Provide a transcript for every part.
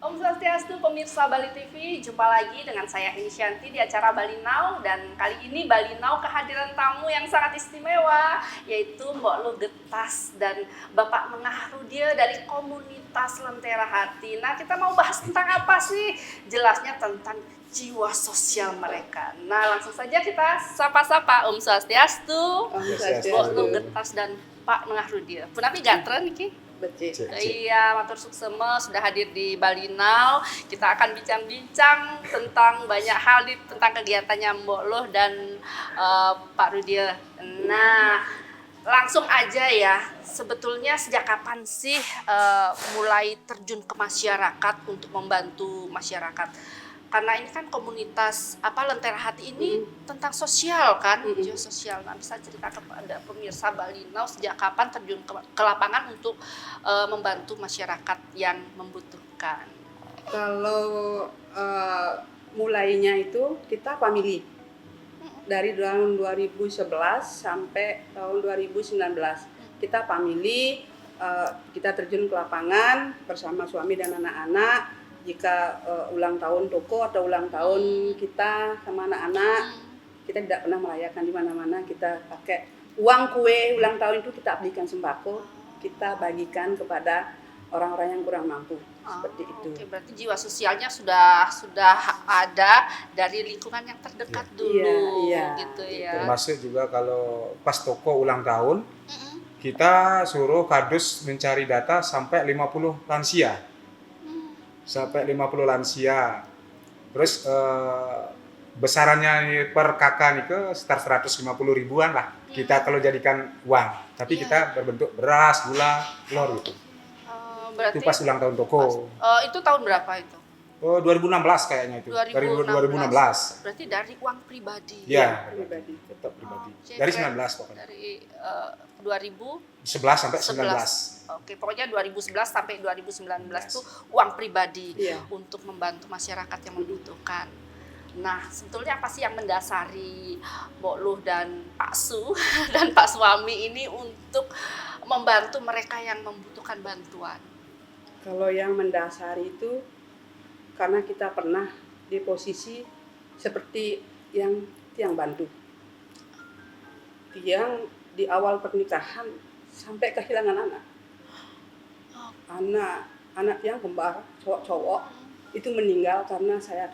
Om Swastiastu, pemirsa Bali TV, jumpa lagi dengan saya Inisyanti di acara Bali Now, dan kali ini Bali Now kehadiran tamu yang sangat istimewa, yaitu Mbok Lu Getas dan Bapak Mengah Rudia dari komunitas Lentera Hati. Nah, kita mau bahas tentang apa sih? Jelasnya tentang jiwa sosial mereka. Nah, langsung saja kita sapa-sapa. Om Swastiastu, Om Swastiastu. Mbok Lu Getas dan Pak Mengah Rudia. Punapi gantren niki? Betul. Iya, matur suksema sudah hadir di Bali Now. Kita akan bincang-bincang tentang banyak hal tentang kegiatannya Mbok Luh dan Pak Rudia. Nah, langsung aja ya. Sebetulnya sejak kapan sih mulai terjun ke masyarakat untuk membantu masyarakat? Karena ini kan komunitas Lentera Hati ini tentang sosial kan, jiwa sosial. Nah, bisa cerita kepada pemirsa Bali Now sejak kapan terjun ke lapangan untuk membantu masyarakat yang membutuhkan? Kalau mulainya itu kita family dari tahun 2011 sampai tahun 2019 kita family, kita terjun ke lapangan bersama suami dan anak-anak. Jika ulang tahun toko atau ulang tahun kita sama anak-anak, kita tidak pernah merayakan di mana-mana. Kita pakai uang kue ulang tahun itu, kita belikan sembako, kita bagikan kepada orang-orang yang kurang mampu. Seperti itu. Oke, berarti jiwa sosialnya sudah ada dari lingkungan yang terdekat dulu, gitu ya. Termasuk juga kalau pas toko ulang tahun, kita suruh kardus mencari data sampai 50 lansia. Sampai 50 lansia. Terus besarannya per kakak nih ke sekitar 150 ribuan lah. Kita kalau jadikan uang. Tapi kita berbentuk beras, gula, telur gitu. Berarti itu pas ulang tahun toko. Itu tahun berapa itu? 2016 kayaknya itu. 2016. Berarti dari uang pribadi. Iya, pribadi, tetap pribadi. Dari 19 pokoknya. Dari 2011 sampai 19. Oke, pokoknya 2011 sampai 2019 itu uang pribadi untuk membantu masyarakat yang membutuhkan. Nah, sebetulnya apa sih yang mendasari Mbok Luh dan Pak Su dan Pak suami ini untuk membantu mereka yang membutuhkan bantuan? Kalau yang mendasari itu karena kita pernah di posisi seperti yang Tiang bantu. Tiang di awal pernikahan sampai kehilangan anak. Anak yang kembar, cowok-cowok itu meninggal karena saya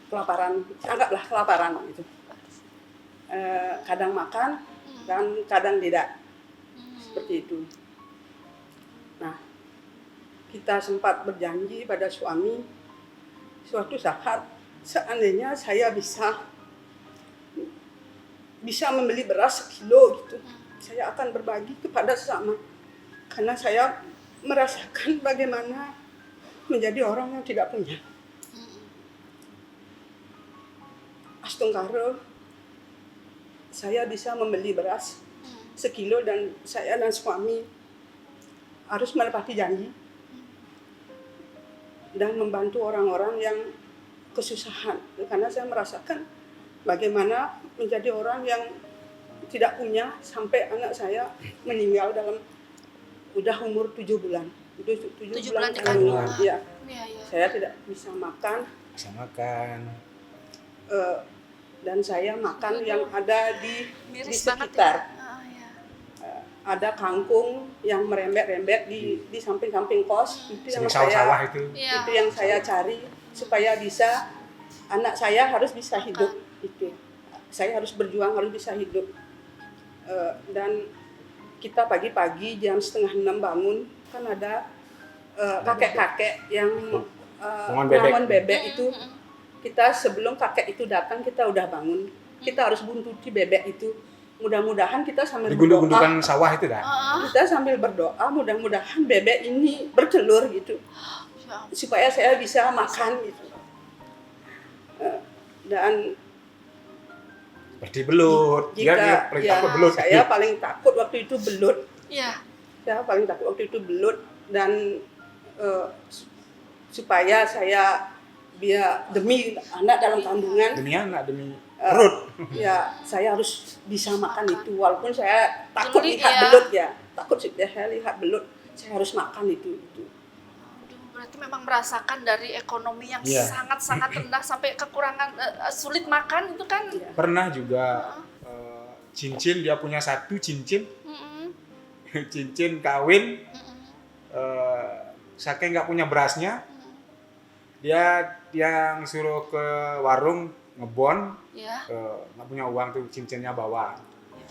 kelaparan, anggaplah kelaparan gitu. Kadang makan dan kadang tidak, seperti itu. Nah, kita sempat berjanji pada suami, suatu saat seandainya saya bisa membeli beras sekilo gitu, saya akan berbagi kepada sesama, karena saya merasakan bagaimana menjadi orang yang tidak punya. Astungkara saya bisa membeli beras sekilo dan saya dan suami harus menepati janji dan membantu orang-orang yang kesusahan, karena saya merasakan bagaimana menjadi orang yang tidak punya sampai anak saya meninggal dalam udah umur 7 bulan. Itu 7 bulan di kandungan. Ya. Saya tidak bisa makan. Dan saya makan yang ada di sekitar. Ada kangkung yang merembet-rembet di samping-samping kos. Itu yang saya cari supaya bisa anak saya harus bisa hidup. Itu. Saya harus berjuang, harus bisa hidup. Dan kita pagi-pagi jam 5:30 bangun, kan ada kakek-kakek yang mengamun bebek itu. Kita sebelum kakek itu datang, kita udah bangun. Kita harus buntuti bebek itu. Mudah-mudahan kita sambil berdoa. Sawah itu dah. Kita sambil berdoa, mudah-mudahan bebek ini bertelur gitu. Supaya saya bisa makan gitu. Dan seperti belut. Dia paling takut belut. Saya paling takut waktu itu belut. Iya. Saya paling takut waktu itu belut, dan supaya saya demi anak dalam kandungan. Demi anak, demi perut. Ya, saya harus bisa makan itu, walaupun saya takut lihat belut ya. Takut saya lihat belut, saya harus makan itu. berarti memang merasakan dari ekonomi yang Iya. sangat-sangat rendah sampai kekurangan sulit makan itu kan. Pernah juga cincin, dia punya satu cincin, Mm-mm. cincin kawin, Mm-mm. saking nggak punya berasnya, dia yang suruh ke warung ngebon, Ya. nggak punya uang tuh cincinnya bawa.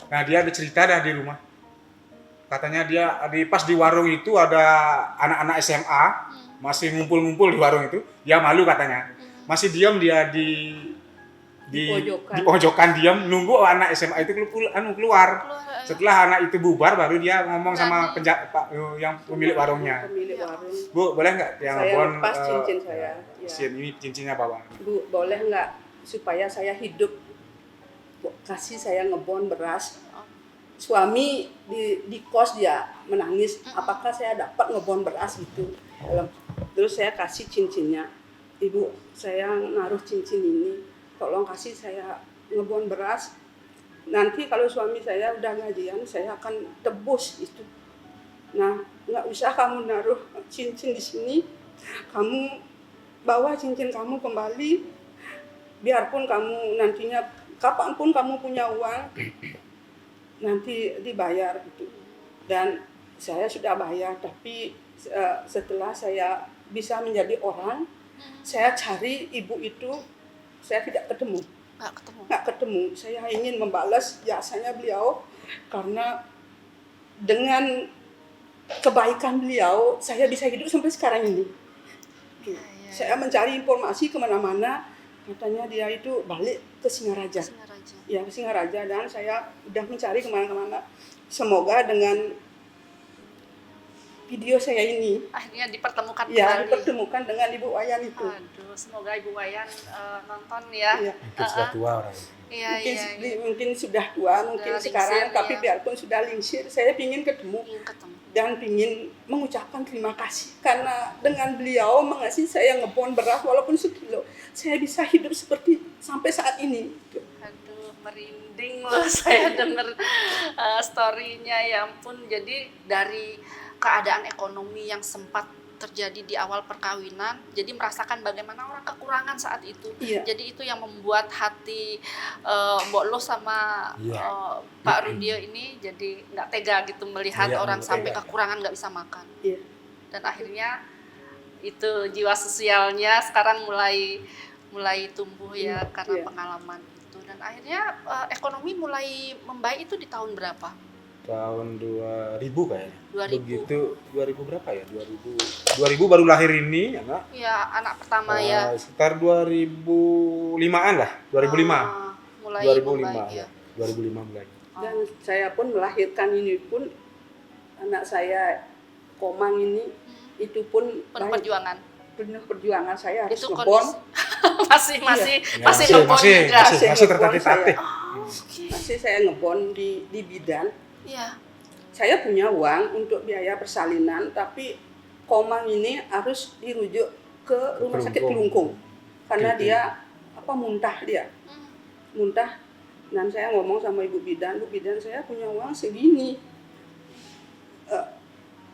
Nah dia ada cerita dah di rumah, katanya dia pas di warung itu ada anak-anak SMA masih ngumpul-ngumpul di warung itu, dia malu katanya, masih diam dia di pojokan diam nunggu anak SMA itu keluar. Setelah anak itu bubar baru dia ngomong sama yang pemilik warungnya. Pemilik warung. Bu, boleh nggak yang Saya ngebon lepas cincin saya. cincin ini cincinnya bawa. Bu, boleh nggak supaya saya hidup? Bu, kasih saya ngebon beras. Suami di kos dia menangis. Apakah saya dapat ngebon beras gitu? Terus saya kasih cincinnya. Ibu, saya naruh cincin ini. Tolong kasih saya ngebon beras. Nanti kalau suami saya udah gajian, saya akan tebus itu. Nah, nggak usah kamu naruh cincin di sini. Kamu bawa cincin kamu kembali. Biarpun kamu nantinya, kapanpun kamu punya uang, nanti dibayar gitu. Dan saya sudah bayar, tapi setelah saya bisa menjadi orang, saya cari ibu itu, saya tidak ketemu. Nggak ketemu. Saya ingin membalas jasanya beliau karena dengan kebaikan beliau saya bisa hidup sampai sekarang ini. Saya mencari informasi kemana-mana, katanya dia itu balik ke Singaraja. Ya, ke Singaraja, dan saya udah mencari kemana-mana. Semoga dengan video saya ini Akhirnya dipertemukan ya kembali. dipertemukan dengan Ibu Wayan itu. Aduh, semoga Ibu Wayan nonton ya. Iya. Mungkin sudah tua orang. Iya, Mungkin sudah tua, mungkin lingsir, sekarang, tapi ya. biarpun sudah lingsir, saya ingin ketemu Ingin ketemu. dan ingin mengucapkan terima kasih karena dengan beliau mengasih saya ngebon beras walaupun sekilo, saya bisa hidup seperti sampai saat ini. Aduh, merinding loh saya denger story-nya, ya ampun. Jadi dari keadaan ekonomi yang sempat terjadi di awal perkawinan, jadi merasakan bagaimana orang kekurangan saat itu. Iya. Jadi itu yang membuat hati Mbok Lo sama Pak Rudio ini jadi nggak tega gitu melihat Iya, orang nggak sampai tega. kekurangan nggak bisa makan. Iya. Dan akhirnya itu jiwa sosialnya sekarang mulai tumbuh ya karena Iya. pengalaman itu. Dan akhirnya ekonomi mulai membaik itu di tahun berapa? Tahun 2000 kayaknya. 2000. Begitu 2000 berapa ya? 2000 baru lahir ini ya enggak? Ya, anak pertama ya. Sekitar 2005-an lah, 2005. Mulai 2005 membaik, ya. 2005 mulai. Dan saya pun melahirkan ini pun anak saya Komang ini itu pun Penuh perjuangan. penuh perjuangan. Saya harus Itu ngebon. masih Masih ngebon juga. masih tertatih-tatih. Masih saya ngebon di bidan. Iya. Saya punya uang untuk biaya persalinan, tapi Komang ini harus dirujuk ke rumah sakit Kelungkung karena Gitu. dia muntah dia. Muntah. Dan saya ngomong sama ibu bidan, Bu bidan, saya punya uang segini.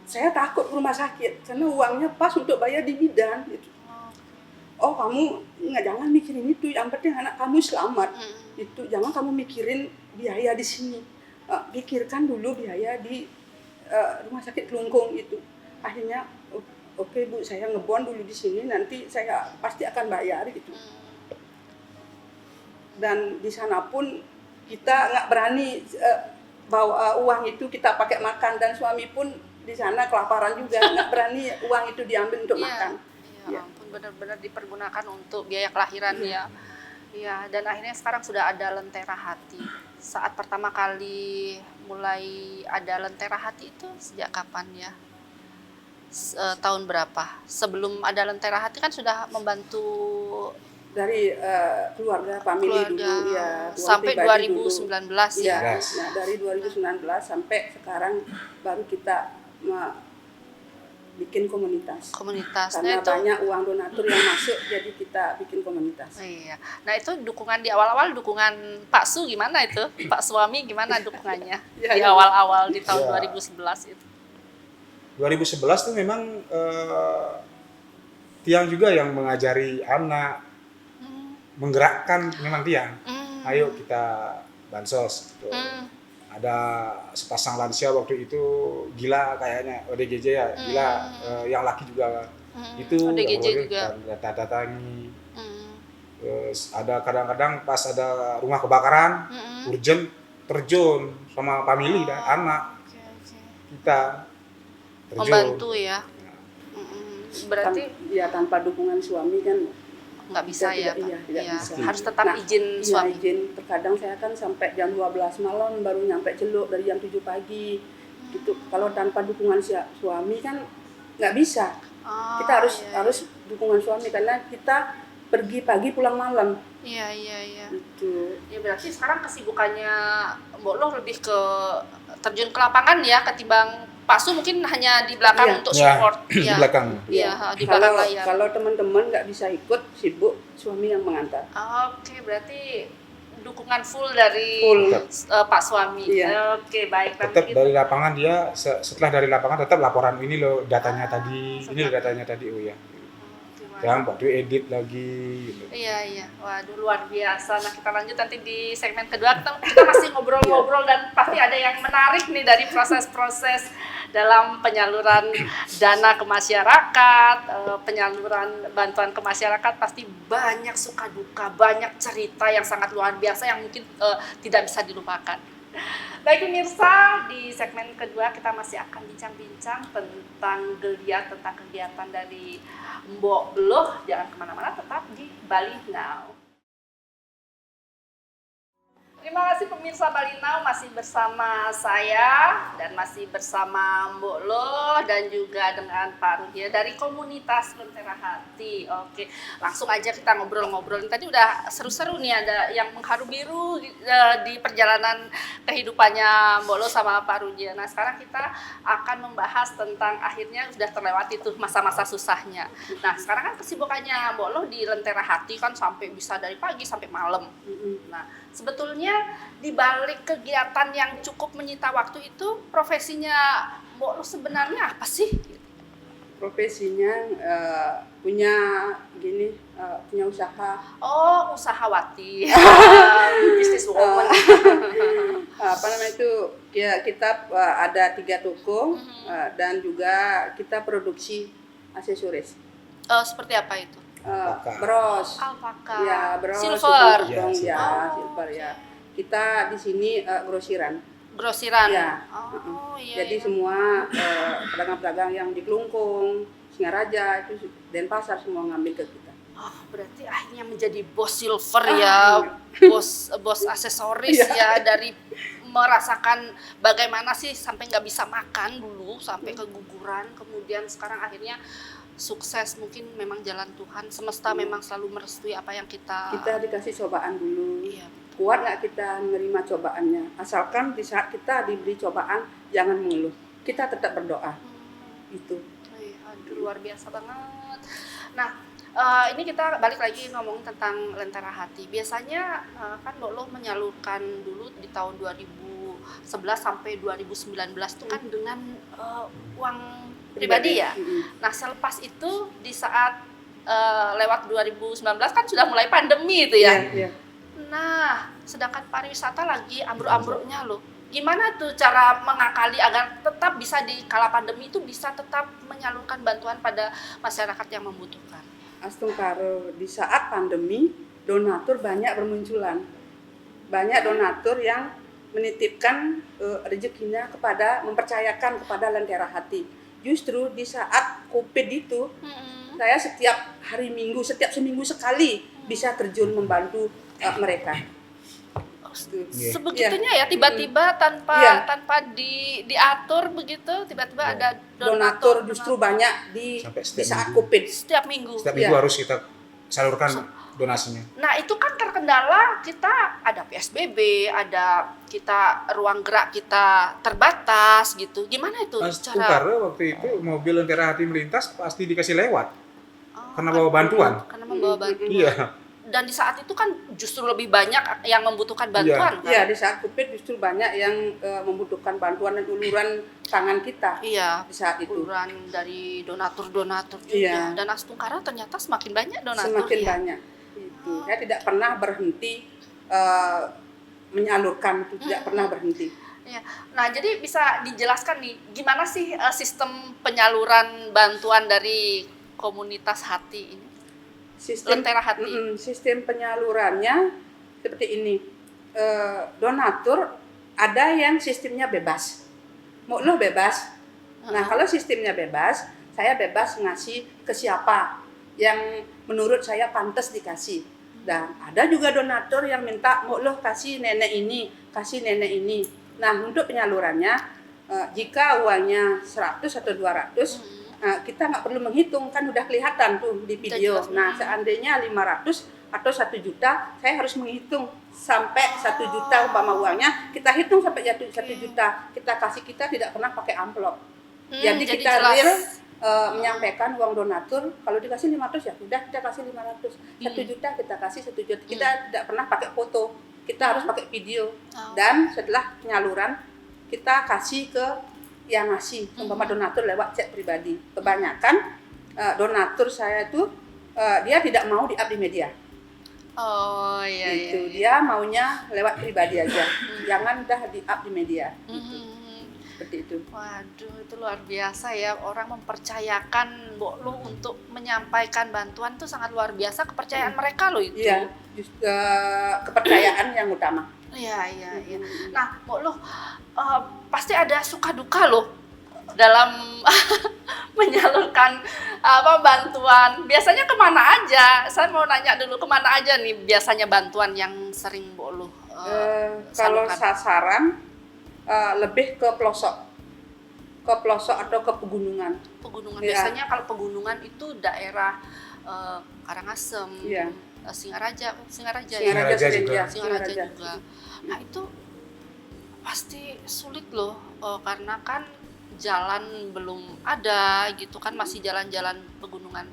Saya takut ke rumah sakit karena uangnya pas untuk bayar di bidan gitu. Oh, kamu jangan mikirin itu, yang penting anak kamu selamat. Itu jangan kamu mikirin biaya di sini. Pikirkan dulu biaya di rumah sakit Kelungkung itu. Akhirnya oke Bu, saya ngebon dulu di sini, nanti saya pasti akan bayar gitu. Dan di sana pun kita nggak berani bawa uang itu kita pakai makan, dan suami pun di sana kelaparan juga, nggak berani uang itu diambil untuk makan. Ya ampun, benar-benar dipergunakan untuk biaya kelahiran ya. Ya, dan akhirnya sekarang sudah ada Lentera Hati. Saat pertama kali mulai ada Lentera Hati itu sejak kapan ya? Tahun berapa? Sebelum ada Lentera Hati kan sudah membantu Dari keluarga family dulu ya, sampai 2019 ya. ya. Nah, dari 2019 sampai sekarang baru kita bikin komunitas. Karena Itu banyak uang donatur yang masuk, jadi kita bikin komunitas. iya. Nah, itu dukungan di awal-awal, dukungan Pak Su gimana itu? Pak suami gimana dukungannya di awal-awal di tahun 2011 itu? 2011 tuh memang Tiang juga yang mengajari anak, menggerakkan memang Tiang. Ayo kita bansos. Gitu. Ada sepasang lansia waktu itu gila kayaknya, ODGJ ya, gila. Yang laki juga itu ODGJ juga. Datangi. Terus ada kadang-kadang pas ada rumah kebakaran, urgent terjun sama family dan anak kita terjun. Membantu ya. Berarti ya tanpa dukungan suami kan nggak bisa ya, tidak bisa. Harus tetap izin suami. Izin. Terkadang saya kan sampai jam 12 malam baru nyampe Celuk dari jam 7 pagi. Gitu. Kalau tanpa dukungan suami kan nggak bisa. Kita harus dukungan suami karena kita pergi pagi pulang malam. Iya. Gitu. Ya berarti sekarang kesibukannya Mbok Loh lebih ke terjun ke lapangan ya, ketimbang Pak Su mungkin hanya di belakang untuk support. Di belakang. Iya, di belakang layar. Kalau teman-teman nggak bisa ikut, sibuk, suami yang mengantar. Oke, berarti dukungan full dari Pak suami. Iya. Oke, baik. Tetap dari lapangan dia, setelah dari lapangan tetap laporan ini loh datanya tadi, ini loh datanya tadi, oh ya. Jangan Pak Dwi edit lagi gitu. Iya. Waduh, luar biasa. Nah, kita lanjut nanti di segmen kedua. Kita masih ngobrol-ngobrol dan pasti ada yang menarik nih dari proses-proses dalam penyaluran dana ke masyarakat, penyaluran bantuan ke masyarakat. Pasti banyak suka duka, banyak cerita yang sangat luar biasa yang mungkin tidak bisa dilupakan. Baik pemirsa, di segmen kedua kita masih akan bincang-bincang tentang kegiatan dari Mbok Loh. Jangan kemana-mana, tetap di Bali Now. Terima kasih pemirsa Bali Now, masih bersama saya dan masih bersama Mbok Loh dan juga dengan Pak Rudia dari komunitas Lentera Hati. Oke, langsung aja kita ngobrol-ngobrol. Tadi udah seru-seru nih, ada yang mengharu biru di perjalanan kehidupannya Mbok Loh sama Pak Rudia. Nah, sekarang kita akan membahas tentang akhirnya sudah terlewati tuh masa-masa susahnya. Nah, sekarang kan kesibukannya Mbok Loh di Lentera Hati kan sampai bisa dari pagi sampai malam. Nah, sebetulnya di balik kegiatan yang cukup menyita waktu itu, profesinya Mbok Loh sebenarnya apa sih? Profesinya punya usaha. Oh, usahawati. Bisnis woman. Apa namanya itu? Ya, kita ada 3 toko dan juga kita produksi aksesoris. Seperti apa itu? Bros. Alpaka. Ya, bros. Silver. Silver ya. Kita di sini grosiran. Grosiran. Ya. Iya. Jadi semua pedagang-pedagang yang di Klungkung, Singaraja, itu Denpasar semua ngambil ke kita. Berarti akhirnya menjadi bos silver ya, bos aksesoris ya, dari merasakan bagaimana sih sampai nggak bisa makan dulu, sampai keguguran, kemudian sekarang akhirnya sukses. Mungkin memang jalan Tuhan semesta memang selalu merestui apa yang kita dikasih cobaan dulu. Iya. Kuat nggak kita menerima cobaannya? Asalkan di saat kita diberi cobaan jangan mengeluh, kita tetap berdoa. Itu. Aduh, luar biasa banget. Nah, ini kita balik lagi ngomongin tentang Lentera Hati. Biasanya kan Mbok Loh menyalurkan dulu di tahun 2011 sampai 2019 itu kan dengan uang pribadi ya. Nah, selepas itu di saat lewat 2019 kan sudah mulai pandemi itu ya. Iya. Nah, sedangkan pariwisata lagi ambruk-ambruknya loh. Gimana tuh cara mengakali agar tetap bisa di kala pandemi itu bisa tetap menyalurkan bantuan pada masyarakat yang membutuhkan? Astung karo di saat pandemi donatur banyak bermunculan. Banyak donatur yang menitipkan rezekinya mempercayakan kepada Lentera Hati. Justru di saat Covid itu, saya setiap hari Minggu, setiap seminggu sekali bisa terjun membantu mereka. Sebegitunya ya, tiba-tiba tanpa diatur begitu, tiba-tiba ada donatur justru banyak di saat Covid. Setiap minggu harus kita salurkan donasinya. Nah, itu kan terkendala kita ada PSBB, ada kita ruang gerak kita terbatas gitu. Gimana itu cara? Karena waktu itu mobil Lentera Hati melintas pasti dikasih lewat. Karena bawa bantuan. Karena membawa bantuan. Iya. dan di saat itu kan justru lebih banyak yang membutuhkan bantuan kan? Iya, di saat COVID justru banyak yang membutuhkan bantuan dan uluran tangan kita. Iya, di saat itu. uluran dari donatur-donatur juga. Iya. Dan Astungkara ternyata semakin banyak donatur. Semakin ya? banyak. Itu. Saya tidak pernah berhenti menyalurkan, itu tidak pernah berhenti. Iya. Nah, jadi bisa dijelaskan nih, gimana sih sistem penyaluran bantuan dari komunitas hati ini? Lentera Hati. Sistem penyalurannya seperti ini. Donatur ada yang sistemnya bebas. Mau lo bebas. Nah, kalau sistemnya bebas, saya bebas ngasih ke siapa yang menurut saya pantas dikasih. Dan ada juga donatur yang minta mau lo kasih nenek ini, kasih nenek ini. Nah, untuk penyalurannya jika uangnya 100 atau 200, kita nggak perlu menghitung, kan udah kelihatan tuh di video. Nah, seandainya 500 atau 1 juta, saya harus menghitung sampai 1 juta umpama uangnya, kita hitung sampai 1 juta. Kita kasih, kita tidak pernah pakai amplop. Jadi kita jelas. real menyampaikan uang donatur, kalau dikasih 500 ya udah kita kasih 500. 1 juta kita kasih 1 juta. Kita tidak pernah pakai foto, kita harus pakai video. Dan setelah penyaluran, kita kasih ke yang ngasih, umpama donatur lewat chat pribadi. Kebanyakan donatur saya itu dia tidak mau di-up di media. Oh iya. Gitu. Dia maunya lewat pribadi aja. Jangan dah di-up di media. Gitu. Seperti itu. Waduh, itu luar biasa ya, orang mempercayakan Mbok Lu untuk menyampaikan bantuan itu sangat luar biasa, kepercayaan mereka loh itu. Iya, kepercayaan yang utama. Iya. Nah, Mbok Lu pasti ada suka duka loh dalam menyalurkan bantuan. Biasanya kemana aja? Saya mau nanya dulu, kemana aja nih biasanya bantuan yang sering Mbok Lu kalau salurkan? sasaran lebih ke pelosok atau ke pegunungan. Biasanya kalau pegunungan itu daerah Karangasem, Iya. Singaraja juga. juga. Nah, itu pasti sulit loh, karena kan jalan belum ada gitu kan, masih jalan-jalan pegunungan.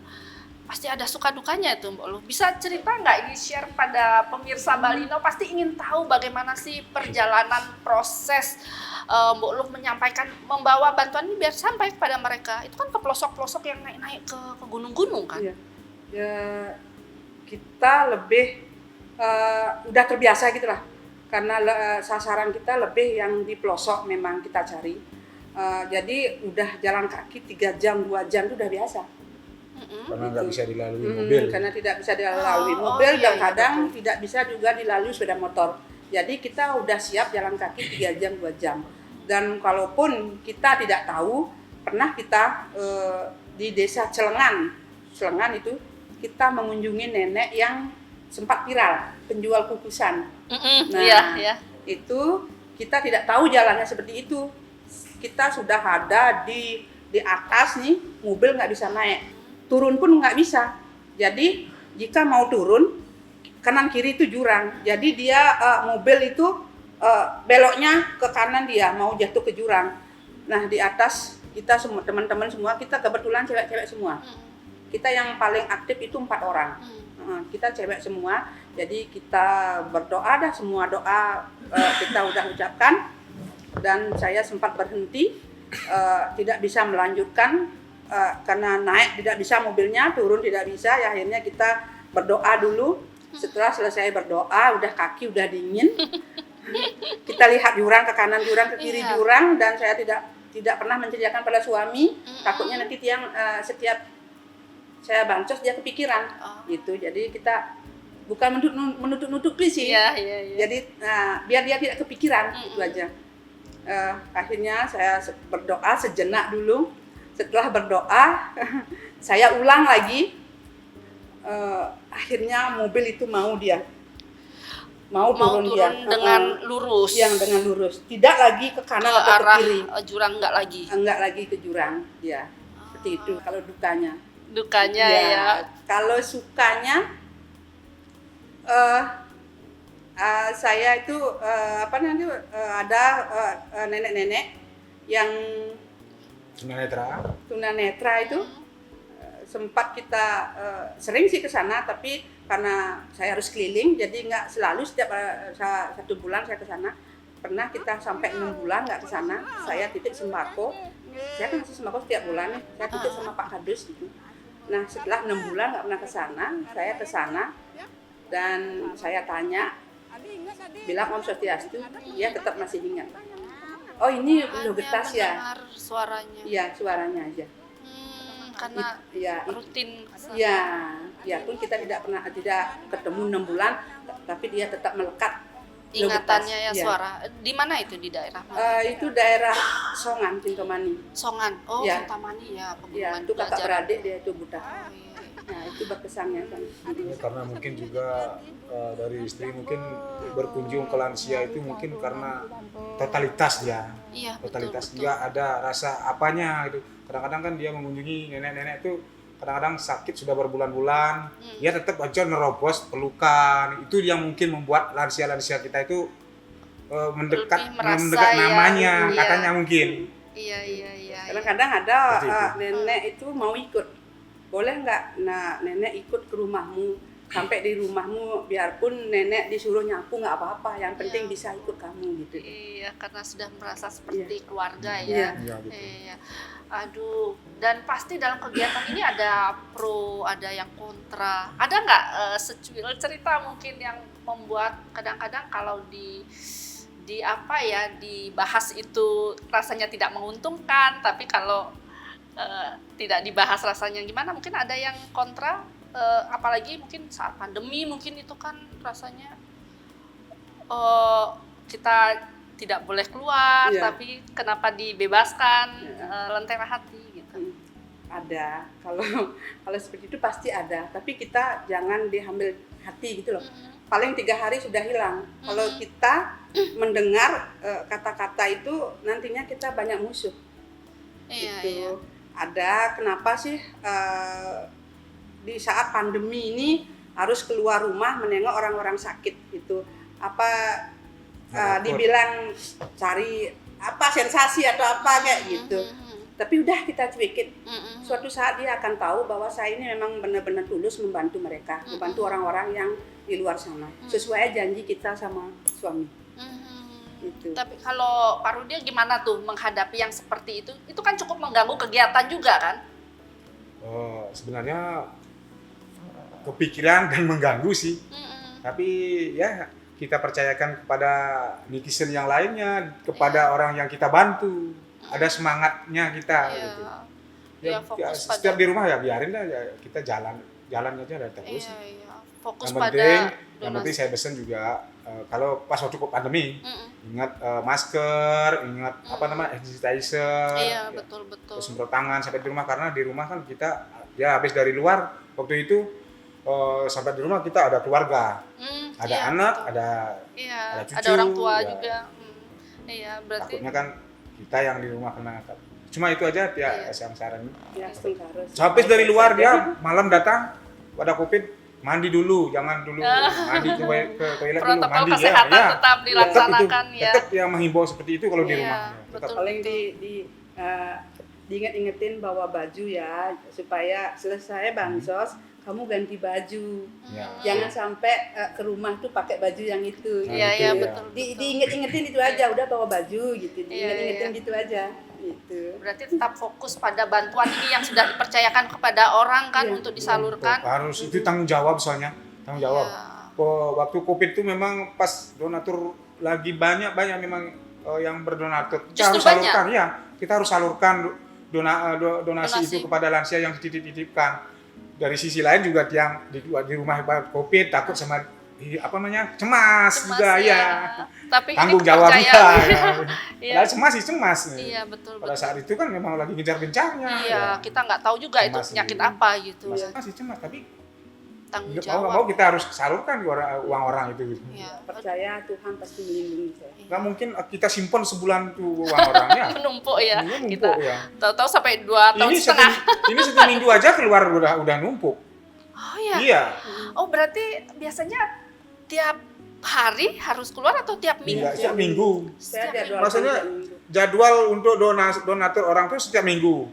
Pasti ada suka dukanya itu Mbok Lu. Bisa cerita nggak ini, share pada pemirsa Balino, pasti ingin tahu bagaimana sih perjalanan proses Mbok Lu menyampaikan, membawa bantuan ini biar sampai kepada mereka. Itu kan ke pelosok-pelosok yang naik-naik ke gunung-gunung kan. Iya. Ya, kita lebih udah terbiasa gitu lah. Karena sasaran kita lebih yang di pelosok memang kita cari. Jadi udah jalan kaki 3 jam, 2 jam itu udah biasa. Karena nggak bisa dilalui mobil. Karena tidak bisa dilalui mobil dan kadang tidak bisa juga dilalui sepeda motor. Jadi kita udah siap jalan kaki 3 jam, 2 jam. Dan kalaupun kita tidak tahu, pernah kita di desa Celengan itu kita mengunjungi nenek yang sempat viral, penjual kukusan. Itu kita tidak tahu jalannya seperti itu. Kita sudah ada di atas nih, mobil nggak bisa naik, turun pun nggak bisa. Jadi jika mau turun, kanan kiri itu jurang. Jadi dia mobil itu beloknya ke kanan, dia mau jatuh ke jurang. Nah, di atas kita semua, teman-teman semua, kita kebetulan cewek-cewek semua. Kita yang paling aktif itu 4 orang. Kita cewek semua. Jadi kita berdoa dah, semua doa kita udah ucapkan. Dan saya sempat berhenti, tidak bisa melanjutkan karena naik tidak bisa mobilnya, turun tidak bisa. Ya akhirnya kita berdoa dulu. Setelah selesai berdoa, udah kaki udah dingin. Kita lihat jurang ke kanan, jurang ke kiri, jurang, dan saya tidak pernah menceritakan pada suami. Takutnya nanti tiang setiap saya bancos dia kepikiran, gitu. Jadi kita bukan menutup-nutupi sih. Jadi biar dia tidak kepikiran, itu aja. Akhirnya saya berdoa sejenak dulu. Setelah berdoa, saya ulang lagi. Akhirnya mobil itu mau turun dia dengan lurus. Yang dengan lurus, tidak lagi ke kanan atau ke kiri. Jurang enggak lagi ke jurang, ya. Seperti itu kalau dukanya. Ya. Kalau sukanya, saya itu ada nenek-nenek yang tunanetra itu sempat kita sering sih ke sana, tapi karena saya harus keliling jadi nggak selalu setiap 1 bulan saya ke sana. Pernah kita sampai 6 bulan nggak ke sana. Saya titip sembako. Saya kan ngasih sembako setiap bulan nih. Saya titip sama Pak Kadus gitu. Nah, setelah 6 bulan nggak pernah ke sana, saya ke sana dan saya tanya, bilang Om Swastiastu, dia tetap masih ingat. Oh, ini Loh Getas ya? Dengar suaranya. Iya, suaranya aja. Karena Ya, rutin. ya pun kita tidak ketemu 6 bulan, tapi dia tetap melekat. Loh Ingatannya ya Getas, suara. Di mana itu, di daerah mana? Itu daerah Songan, Kintomani. Songan. Oh, Ya. Kintamani ya. Ya, pegunungan itu kakak belajar. beradik dia itu buta. Oh, iya. Nah, itu berkesannya kan. Ya, karena mungkin juga dari istri mungkin berkunjung ke lansia itu mungkin karena totalitas dia. Iya, Totalitas betul. dia ada rasa apanya gitu. Kadang-kadang kan dia mengunjungi nenek-nenek itu kadang-kadang sakit sudah berbulan-bulan, dia tetap aja nerobos pelukan. Itu yang mungkin membuat lansia-lansia kita itu mendekat Lebih merasa namanya ya, katanya iya. mungkin. Iya. Kadang-kadang ada Seperti itu. nenek itu mau ikut. Boleh nggak? Nah, nenek ikut ke rumahmu. Sampai di rumahmu, biarpun nenek disuruh nyapu nggak apa-apa. Yang penting Iya. bisa ikut kamu gitu. Iya, karena sudah merasa seperti keluarga ya. Iya. Iya, betul. Iya. Aduh, dan pasti dalam kegiatan ini ada pro, ada yang kontra. Ada nggak secuil cerita mungkin yang membuat kadang-kadang kalau dibahas itu rasanya tidak menguntungkan, tapi kalau tidak dibahas rasanya gimana? Mungkin ada yang kontra, apalagi mungkin saat pandemi mungkin itu kan rasanya kita tidak boleh keluar, Iya. tapi kenapa dibebaskan, lentera hati gitu. Ada. Kalau seperti itu pasti ada. Tapi kita jangan diambil hati gitu loh. Paling 3 hari sudah hilang. Kalau kita mendengar kata-kata itu, nantinya kita banyak musuh. Iya, Gitu. iya. Ada kenapa sih di saat pandemi ini harus keluar rumah menengok orang-orang sakit gitu. Apa dibilang cari apa sensasi atau apa kayak gitu. Tapi udah kita cuekin. Suatu saat dia akan tahu bahwa saya ini memang benar-benar tulus membantu mereka, membantu orang-orang yang di luar sana. Sesuai janji kita sama suami. Gitu. Tapi kalau Pak Rudia gimana tuh menghadapi yang seperti itu? Itu kan cukup mengganggu kegiatan juga kan? Sebenarnya kepikiran dan mengganggu sih. Tapi ya kita percayakan kepada netizen yang lainnya, kepada orang yang kita bantu. Ada semangatnya kita. Gitu. Ya, fokus pada. Setiap di rumah ya biarin lah ya, kita jalan aja dan terus. Iya. Fokus yang pada penting saya pesan juga kalau pas waktu pandemi ingat masker, ingat apa namanya hand sanitizer, Iya, ya, betul. terus semprot tangan sampai di rumah karena di rumah kan kita ya habis dari luar waktu itu sampai di rumah kita ada keluarga, ada iya, anak, betul. ada Ada cucu, orang tua ya. juga. Iya, berarti Takutnya kan kita yang di rumah kena. Cuma itu aja ya Iya. saya saran. Ya, harus. Habis dari luar dia malam datang pada Covid mandi dulu, jangan dulu mandi ke toilet dulu, protokol mandi kesehatan ya. tetap dilaksanakan tetap itu, ya. tetap yang menghimbau seperti itu kalau di Iya, rumah. Tetap. betul. Paling diinget-ingetin bawa baju ya, supaya selesai bansos kamu ganti baju. Ya. Jangan sampai ke rumah tuh pakai baju yang itu. Nah, Iya, itu iya, ya. betul. Diinget-ingetin itu aja, udah bawa baju gitu. Diinget-ingetin iya. gitu aja. Gitu. Berarti tetap fokus pada bantuan ini yang sudah dipercayakan kepada orang kan Iya. untuk disalurkan. Harus itu tanggung jawab soalnya, tanggung jawab. Iya. Waktu Covid itu memang pas donatur lagi banyak memang yang berdonatur. Kita Justru harus salurkan ya. Kita harus salurkan donasi Donasi. itu kepada lansia yang dititip-titipkan. Dari sisi lain juga yang di rumah Covid takut sama cemas juga ya. Tapi Tanggung ini jawabnya. kepercayaan. Padahal cemas sih cemas. Iya, betul. Pada saat itu kan memang lagi gencar-gencarnya. Iya, kita nggak tahu juga itu Cemas penyakit sih. apa gitu. Cemas sih cemas, tapi Tanggung mau nggak mau jawab. kita harus salurkan uang orang itu. Iya. Percaya Tuhan pasti melindungi saya. Nggak mungkin kita simpan sebulan tuh uang orangnya. Menumpuk ya. Ini numpuk Kita ya. tahu-tahu sampai 2 tahun Ini setengah. ini satu minggu aja keluar udah numpuk. Oh iya. Iya. Oh, berarti biasanya tiap hari harus keluar atau tiap minggu? Iya, setiap minggu. Saya Setiap jadwal Maksudnya minggu. jadwal untuk donatur orang tuh setiap minggu.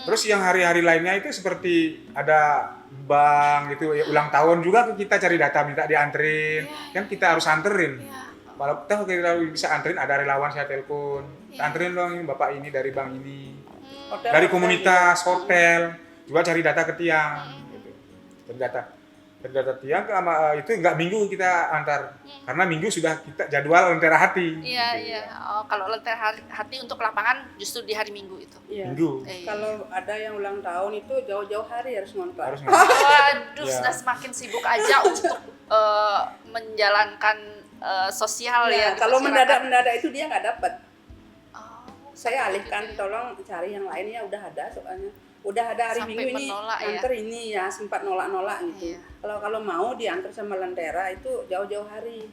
Terus yang hari-hari lainnya itu seperti ada bank gitu, ya, ulang tahun juga kita cari data minta dianterin, kan kita harus anterin. Kalau kita bisa anterin, ada relawan saya telepon, anterin dong ini bapak ini dari bank ini, dari komunitas hotel juga cari data ke tiang, gitu. Cari data tiang itu nggak minggu kita antar, karena minggu sudah kita jadwal lentera hati. Iya, gitu. iya. Oh, kalau lentera hati untuk lapangan justru di hari Minggu itu. Iya. Minggu. Kalau ada yang ulang tahun itu jauh-jauh hari harus ngontrak. Harus Waduh, Iya. sudah semakin sibuk aja untuk menjalankan sosial ya. di Kalau masyarakat. mendadak itu dia nggak dapat. Oh, Saya alihkan, gitu ya. tolong cari yang lainnya, udah ada soalnya. Udah ada hari Sampai Minggu ini, menolak ya? antar ini ya, sempat nolak-nolak gitu. Iya. Kalau mau diantar sama lentera itu jauh-jauh hari.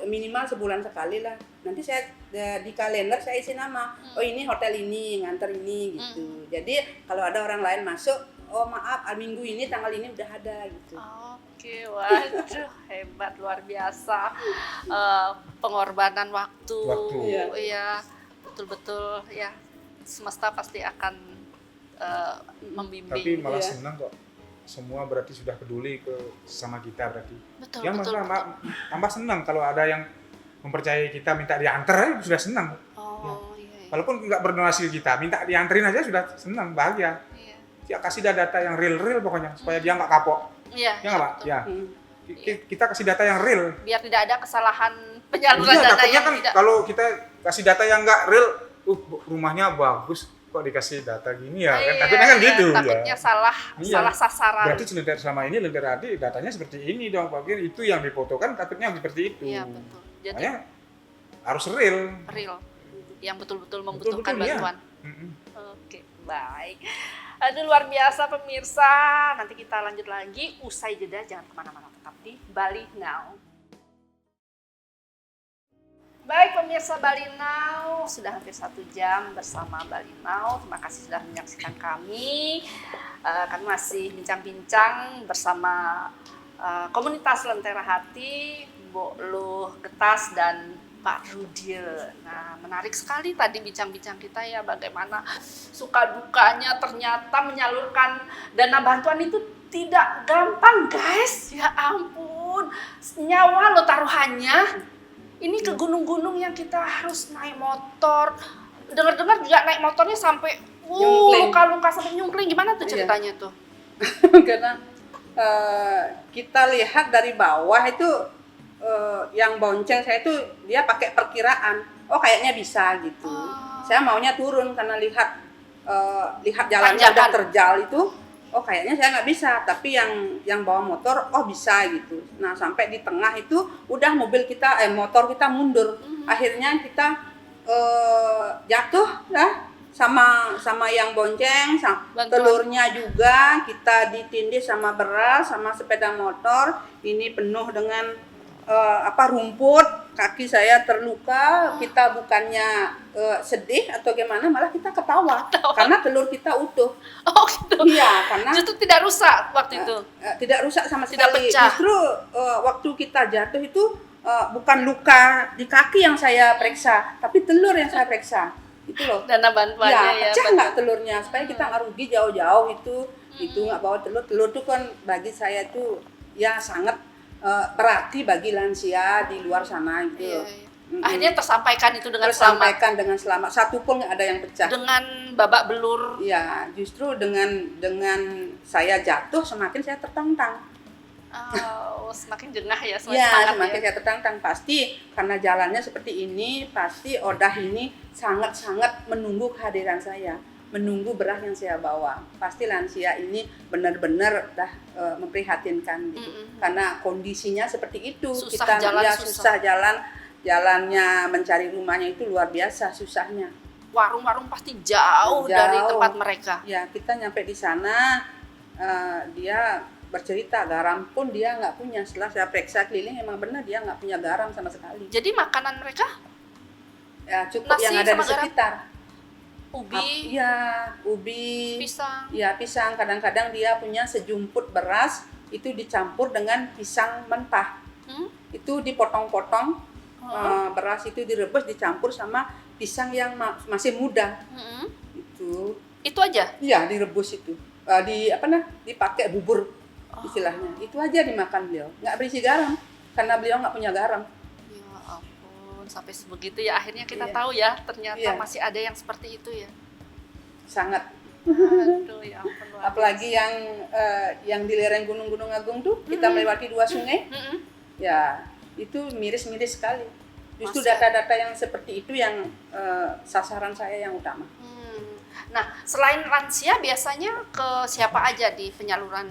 Minimal sebulan sekali lah. Nanti saya di kalender saya isi nama. Oh ini hotel ini, nganter ini gitu. Jadi kalau ada orang lain masuk, oh maaf, minggu ini tanggal ini udah ada gitu. Oke, waduh, hebat, luar biasa. Pengorbanan waktu. Iya, betul-betul ya. Semesta pasti akan membimbing. Tapi malah Iya. senang kok. Semua berarti sudah peduli sama kita berarti. Betul, Ya betul, malah tambah senang kalau ada yang mempercayai kita minta diantar sudah senang. Oh, iya. Walaupun nggak berdonasi kita, minta dianterin aja sudah senang, bahagia. Iya. Ya kasih data yang real pokoknya supaya dia nggak kapok. Iya. Ya nggak Pak? betul. Ya. Kita kasih data yang real. Biar tidak ada kesalahan penyaluran Iya, data takutnya yang kan tidak. kalau kita kasih data yang nggak real, rumahnya bagus kok dikasih data gini ya kan? Takutnya kan gitu takutnya ya. salah Iya. sasaran. Berarti selama ini lentera hati datanya seperti ini dong Pak Gir. Itu yang difotokan takutnya seperti itu. Iya, betul. Jadi Makanya harus real. real yang betul-betul membutuhkan Betul-betul, iya. bantuan. Mm-mm. Oke, baik. Aduh, luar biasa pemirsa. Nanti kita lanjut lagi usai jeda, jangan kemana-mana, tetap di Bali Now. Baik pemirsa Bali Now, sudah hampir 1 jam bersama Bali Now. Terima kasih sudah menyaksikan kami. Kami masih bincang-bincang bersama komunitas Lentera Hati, Mbok Luh Getas dan Pak Rudil. Nah, menarik sekali tadi bincang-bincang kita ya, bagaimana suka dukanya ternyata menyalurkan dana bantuan itu tidak gampang, guys. Ya ampun, nyawa lo taruhannya. Ini ke gunung-gunung yang kita harus naik motor. Dengar-dengar juga naik motornya sampai luka-luka sampai nyungkling. Gimana tuh ceritanya tuh? Karena kita lihat dari bawah itu yang bonceng saya itu dia pakai perkiraan. Oh kayaknya bisa gitu. Saya maunya turun karena lihat jalannya udah terjal itu. Oh kayaknya saya nggak bisa, tapi yang bawa motor oh bisa gitu. Nah sampai di tengah itu udah motor kita mundur. Akhirnya kita jatuh lah sama yang bonceng, telurnya juga kita ditindih sama beras, sama sepeda motor. Ini penuh dengan rumput, kaki saya terluka. Kita bukannya sedih atau gimana, malah kita ketawa karena telur kita utuh. Oh gitu. Iya, karena justru tidak rusak waktu itu. Tidak rusak sama Tidak sekali. pecah. Justru waktu kita jatuh itu bukan luka di kaki yang saya periksa, tapi telur yang saya periksa. Itu loh. Dana bantuannya ya. Pecah nggak telurnya supaya kita nggak rugi jauh-jauh itu nggak bawa telur. Telur itu kan bagi saya itu ya sangat berarti bagi lansia di luar sana gitu. Iya, iya. Akhirnya tersampaikan itu dengan tersampaikan dengan selamat. Satu pun nggak ada yang pecah. Dengan babak belur. Ya, justru dengan saya jatuh semakin saya tertantang. Oh, semakin jengah ya, semakin Ya, semangat semakin ya. saya tertantang. Pasti karena jalannya seperti ini, pasti Odah ini sangat-sangat menunggu kehadiran saya, menunggu beras yang saya bawa. Pasti lansia ini benar-benar memprihatinkan gitu. Karena kondisinya seperti itu. Susah kita jalan, ya, susah. jalannya mencari rumahnya itu luar biasa susahnya. Warung-warung pasti jauh dari tempat mereka. Ya, kita nyampe di sana, dia bercerita garam pun dia nggak punya. Setelah saya periksa keliling, emang benar dia nggak punya garam sama sekali. Jadi makanan mereka Ya cukup nasi yang ada di sama garam? sekitar. ubi, Ya, ubi, pisang. ya pisang. Kadang-kadang dia punya sejumput beras itu dicampur dengan pisang mentah. Itu dipotong-potong, beras itu direbus dicampur sama pisang yang masih muda. Itu Itu aja? Iya, direbus itu. Dipakai bubur istilahnya. Itu aja dimakan beliau. Nggak berisi garam, karena beliau nggak punya garam. Ya ampun, sampai sebegitu ya. Akhirnya kita Iya. tahu ya, ternyata Iya. masih ada yang seperti itu ya. Sangat. Aduh, ya ampun. luar Apalagi yang di lereng Gunung Agung tuh, kita melewati 2 sungai. biasa. Mm-mm. Ya, itu miris-miris sekali. Justru Masih ada. data-data yang seperti itu yang sasaran saya yang utama. Nah, selain lansia biasanya ke siapa aja di penyaluran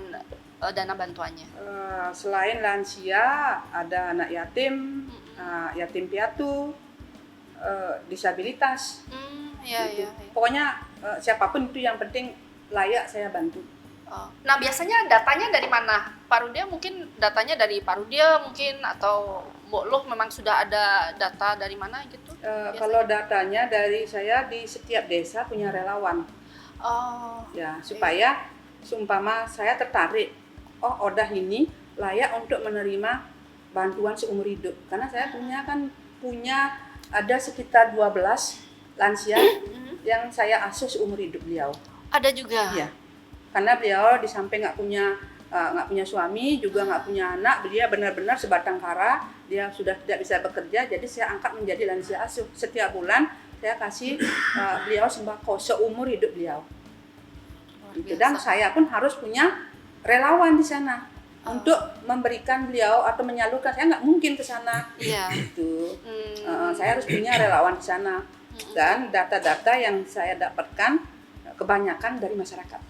dana bantuannya? Selain lansia, ada anak yatim, yatim piatu, disabilitas. Iya, Gitu. iya. Iya. Pokoknya siapapun itu yang penting layak saya bantu. Oh. Nah, biasanya datanya dari mana? Pak Rudia mungkin datanya dari Pak Rudia mungkin, atau Mbok Loh memang sudah ada data dari mana gitu? Kalau datanya dari saya, di setiap desa punya relawan. Oh, Ya, supaya seumpama saya tertarik, oh Odah ini layak untuk menerima bantuan seumur hidup. Karena saya punya ada sekitar 12 lansia yang saya asuh seumur hidup beliau. ada juga. Iya. Karena beliau di samping nggak punya suami, juga nggak punya anak, dia benar-benar sebatang kara, dia sudah tidak bisa bekerja, jadi saya angkat menjadi lansia asuh. Setiap bulan saya kasih beliau sembako seumur hidup beliau. Luar Gitu. biasa. Dan saya pun harus punya relawan di sana untuk memberikan beliau atau menyalurkan. Saya nggak mungkin ke sana. Iya. Gitu. Saya harus punya relawan di sana. Dan data-data yang saya dapatkan kebanyakan dari masyarakat.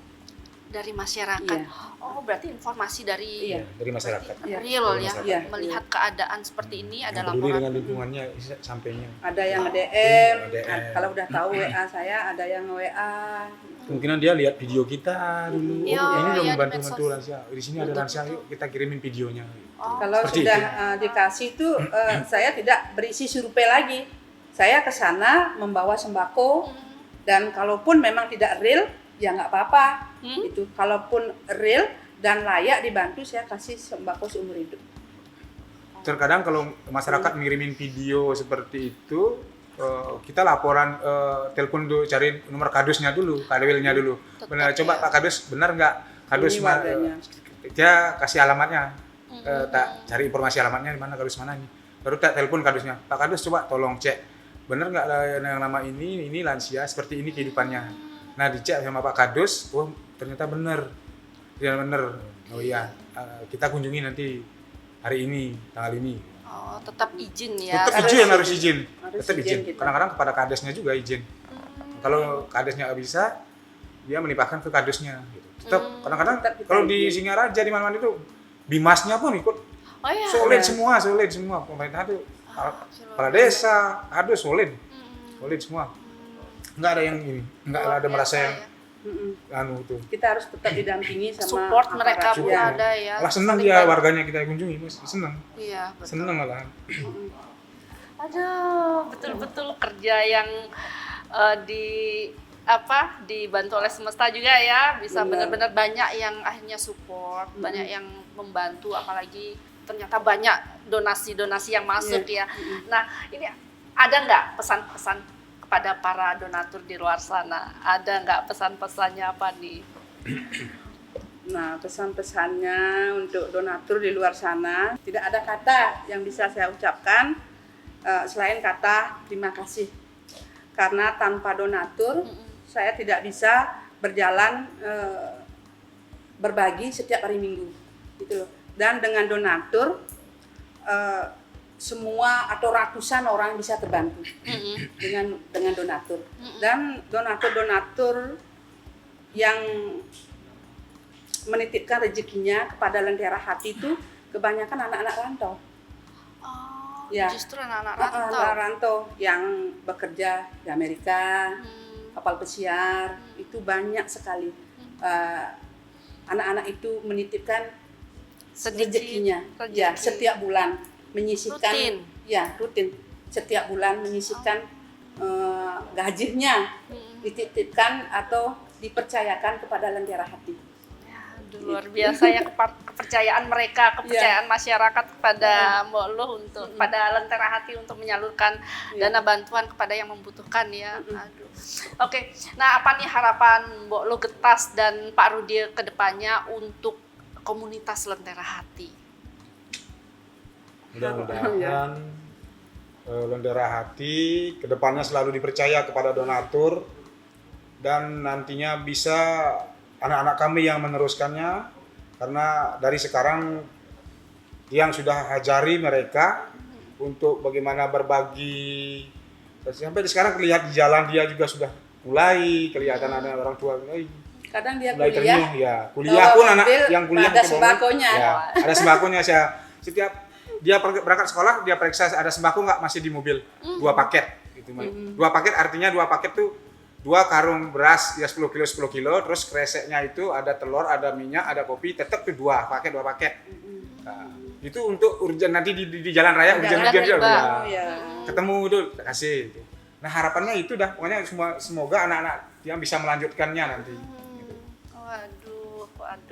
Dari masyarakat. Iya. Oh, berarti informasi dari Iya. Dari masyarakat. Iya. real Dari ya. masyarakat. Iya. Melihat keadaan seperti ini ada Yang peduli laporan. dengan lingkungannya sampainya. Ada yang Oh. DM, DM. kalau udah tahu WA saya, ada yang WA. Kemungkinan dia lihat video kita dulu. Iya, Oh, ini udah iya, di membantu medsos. lansia. Di sini ada Betul, lansia, betul. yuk kita kirimin videonya. Oh, Kalau Seperti sudah itu. dikasih itu, saya tidak berisi survei lagi. Saya ke sana membawa sembako, dan kalaupun memang tidak real, ya nggak apa-apa. Itu kalaupun real dan layak dibantu, saya kasih sembako seumur hidup. Terkadang kalau masyarakat ngirimin video seperti itu, kita laporan telepon dulu, cari nomor kadusnya dulu, kadwilnya dulu. Tetap Benar, coba ya. Pak Kadus, benar nggak? Kadus Ini warganya. dia kasih alamatnya, tak cari informasi alamatnya di mana, kadus mana ini. Baru tak telepon kadusnya, Pak Kadus coba tolong cek, benar nggak yang nama ini lansia seperti ini kehidupannya. Nah dicek sama Pak Kadus, oh ternyata benar, oh iya, kita kunjungi nanti hari ini, tanggal ini. Oh, tetap izin ya. Tetap Harus izin, izin. harus izin. Harus Tetap izin izin. kita. Kadang-kadang kepada kadesnya juga izin. Kalau kadesnya nggak bisa, dia melimpahkan ke kadesnya. Gitu. Tetap kadang-kadang Tetap kita kalau di izin. Singaraja di mana-mana itu bimasnya pun ikut Oh iya. solid Iya. semua. Pemerintah itu kepala luar desa, kadus solid semua. Nggak ada yang ini, nggak Luar ada merasa biasa yang ya. anu tuh. Kita harus tetap didampingi sama Support mereka aparat. pun Ya. ada ya. Malah senang Saling dia bantu. warganya kita kunjungi, Mas. Senang. Iya, betul. Senang malah. Aduh, betul-betul kerja yang dibantu oleh semesta juga ya, bisa Benar. benar-benar banyak yang akhirnya support, banyak yang membantu, apalagi ternyata banyak donasi-donasi yang masuk ya. Nah, ini ada nggak pesan-pesan kepada para donatur di luar sana? Ada nggak pesan-pesannya apa nih? Nah, pesan-pesannya untuk donatur di luar sana, tidak ada kata yang bisa saya ucapkan selain kata terima kasih. Karena tanpa donatur, saya tidak bisa berjalan berbagi setiap hari Minggu, gitu loh. Dan dengan donatur, semua atau ratusan orang bisa terbantu dengan donatur. Dan donatur-donatur yang menitipkan rezekinya kepada Lentera Hati itu kebanyakan anak-anak rantau. Oh, Ya. justru anak-anak Anak rantau. rantau yang bekerja di Amerika, kapal pesiar, itu banyak sekali. Anak-anak itu menitipkan Sedikit rezekinya, rezeki. ya setiap bulan menyisihkan, Rutin. ya rutin setiap bulan menyisihkan gajinya, dititipkan atau dipercayakan kepada Lentera Hati. Luar biasa ya kepercayaan mereka, kepercayaan masyarakat kepada Mbok Loh untuk pada Lentera Hati untuk menyalurkan dana bantuan kepada yang membutuhkan ya. Aduh, Oke, nah apa nih harapan Mbok Lo Getas dan Pak Rudi ke depannya untuk komunitas Lentera Hati? Mudah-mudahan Lentera Hati kedepannya selalu dipercaya kepada donatur dan nantinya bisa anak-anak kami yang meneruskannya, karena dari sekarang yang sudah ajari mereka untuk bagaimana berbagi. Sampai sekarang lihat di jalan dia juga sudah mulai kelihatan ada orang tua mulai Kadang dia kuliah kuliah. ya kuliah pun anak yang kuliah ada ke bawah, sembakonya. ya, ada sembakonya. Setiap dia berangkat sekolah dia periksa ada sembako nggak, masih di mobil 2 paket gitu. 2 paket artinya 2 paket tuh 2 karung beras ya 10 kilo, terus kreseknya itu ada telur, ada minyak, ada kopi, tetap tuh 2 paket. Nah, itu untuk urgent nanti di jalan raya urgent ya. Ketemu itu kasih gitu. Nah harapannya itu dah, pokoknya semoga anak-anak yang bisa melanjutkannya nanti. Gitu. Waduh,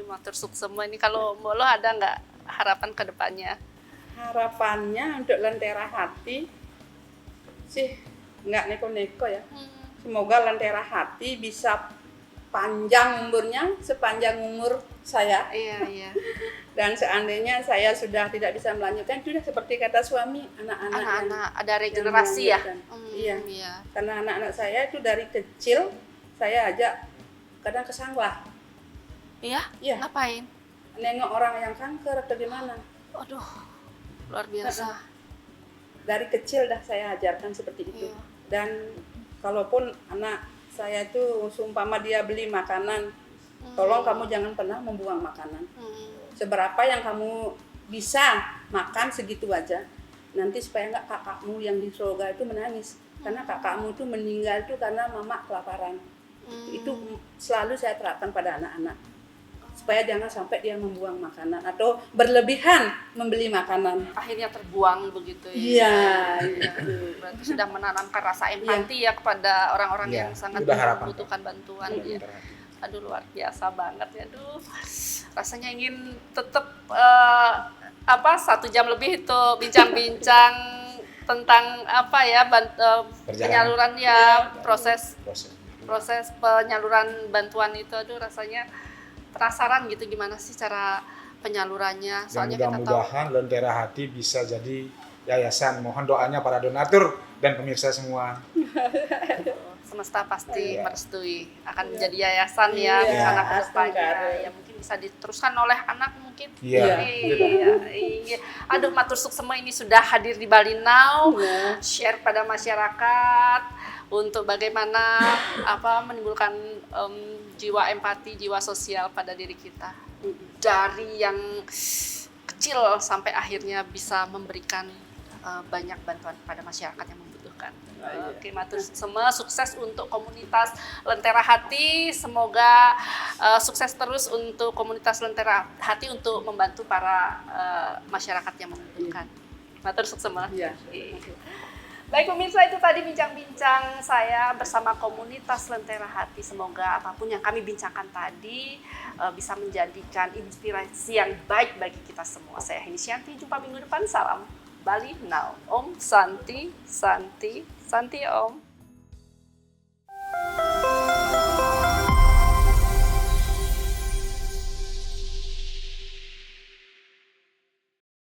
matur sukses semua ini. Kalau Mbok Lo ada nggak harapan ke depannya? Harapannya untuk Lentera Hati sih nggak neko-neko ya. Semoga Lentera Hati bisa panjang umurnya sepanjang umur saya. Iya. Dan seandainya saya sudah tidak bisa melanjutkan, itu sudah seperti kata suami, anak-anak Ada regenerasi ya? Iya. Karena anak-anak saya itu dari kecil saya ajak kadang ke sawah. Iya? Ngapain? Nengok orang yang kanker atau gimana. Aduh, luar biasa. Dari kecil dah saya ajarkan seperti itu. Iya. Dan kalaupun anak saya itu seumpama dia beli makanan, tolong kamu jangan pernah membuang makanan. Seberapa yang kamu bisa makan segitu aja. Nanti supaya enggak kakakmu yang di surga itu menangis. Karena kakakmu itu meninggal itu karena mama kelaparan. Itu selalu saya terapkan pada anak-anak. Supaya jangan sampai dia membuang makanan atau berlebihan membeli makanan. Akhirnya terbuang begitu ya. Iya. Berarti sudah menanamkan rasa empati ya kepada orang-orang yang sangat membutuhkan bantuan ya. Aduh luar biasa banget ya. Aduh rasanya ingin tetap 1 jam lebih itu bincang-bincang tentang penyaluran ya, proses penyaluran bantuan itu. Aduh rasanya penasaran gitu gimana sih cara penyalurannya. Soalnya kita tahu mudah-mudahan Lentera Hati bisa jadi yayasan. Mohon doanya para donatur dan pemirsa semua. Semesta pasti merestui akan menjadi yayasan ya rencana ke depannya. Ya mungkin bisa diteruskan oleh anak mungkin. Iya. Aduh matur sukses semua ini sudah hadir di Bali Now, share pada masyarakat untuk bagaimana menimbulkan jiwa empati, jiwa sosial pada diri kita. Dari yang kecil sampai akhirnya bisa memberikan banyak bantuan kepada masyarakat yang membutuhkan. Oke, matur semua sukses untuk komunitas Lentera Hati. Semoga sukses terus untuk komunitas Lentera Hati untuk membantu para masyarakat yang membutuhkan. Matur sukses semua. Baik pemirsa, itu tadi bincang-bincang saya bersama komunitas Lentera Hati. Semoga apapun yang kami bincangkan tadi bisa menjadikan inspirasi yang baik bagi kita semua. Saya Heni Syanti, jumpa minggu depan. Salam Bali Now. Om Santi, Santi, Santi Om.